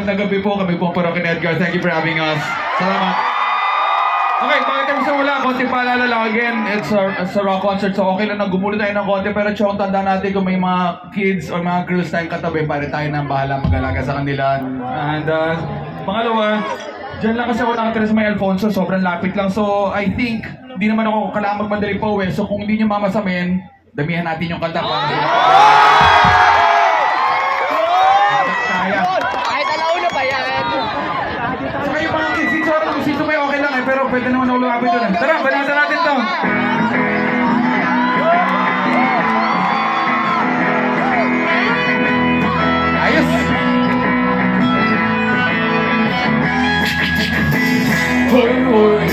magandang gabi po. Kami po ang Parokya Edgar. Thank you for having us. Salamat. Okay, bakit kami simula? Konting paalala lang again. It's a rock concert, so okay lang na gumulo tayo ng konti. Pero tsong tanda natin kung may mga kids or mga girls tayong katabi, pare tayo nang bahala mag-alaga sa kanila. And pangalawa, dyan lang kasi ako nakatira sa may Alfonso, sobrang lapit lang. So I think, hindi naman ako kailangan magmadali pa uwi. So kung hindi nyo mamasamin, damihan natin yung kanta para kaya. Kahit alauna pa yan. Saka yung mga kids, dito may okay lang eh, pero pwede naman ako lumapit doon. Tara, banasa natin to. Ayos! Hoy, hoy,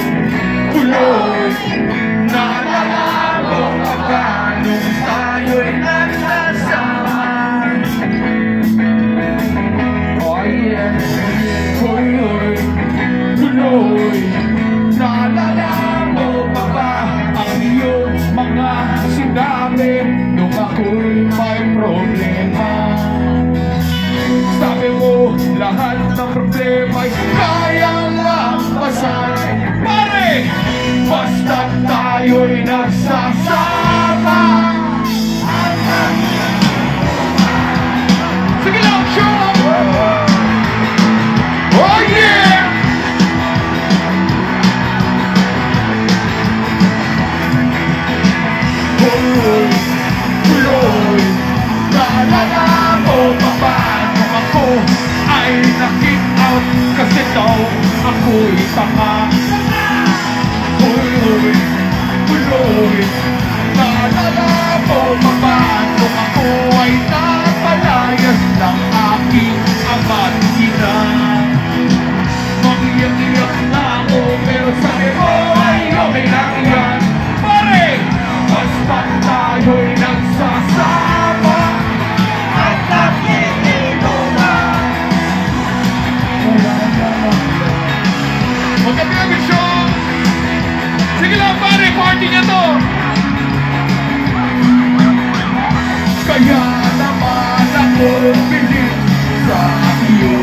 huloy, naalala mo ka ba nung tayo'y nagsasama? Oh yeah, hoy, hoy, huloy, naalala mo pa ba ang iyong mga sinabi nung ako'y may problema? Sabi mo, lahat ng problema'y kayang lampasan. Pare, basta tayo'y nagsasama. Sige lang, show! Oh yeah! Hoy, huloy, naalala mo pa ba nung ako ay na-kick out kasi daw ako'y tanga? Hoy, hoy, huloy, naalala mo pa ba nung ako ay napalayas ng aking ama't ina? Mag-iyak-iyak na ako pero sabi mo ay okay lang yan. Pare, basta tayo'y nagsasama at nakikinuman. Magkabiyagin siya! Sige lang pare, party niya to! Kaya naman ako pilit sa iyo,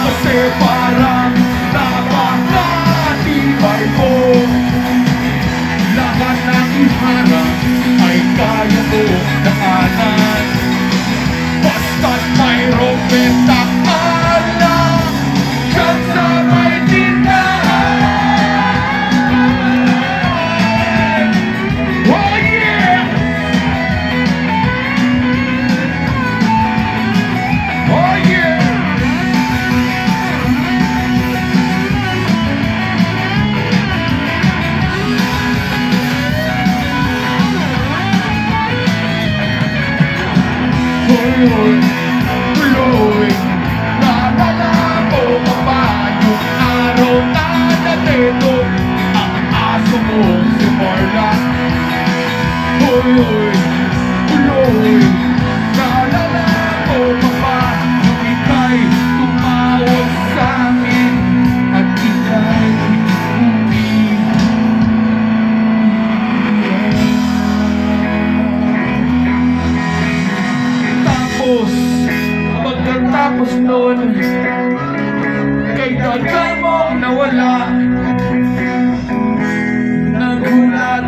kasi parang napakatibay mo. Lahat ng iharap ay kaya mo daanan, basta't mayroong bentahan lang dyan sa may tindahan. Oh yeah! Oh yeah! Hoy, hoy, huloy, naalala mo pa ba yung araw na nandito ang aso mo si Marla? Hoy, hoy, huloy, naalala mo pa ba yung ika'y tumawag sa akin at ika'y pagkatapos nun, kay dagal mong nawala, nagulat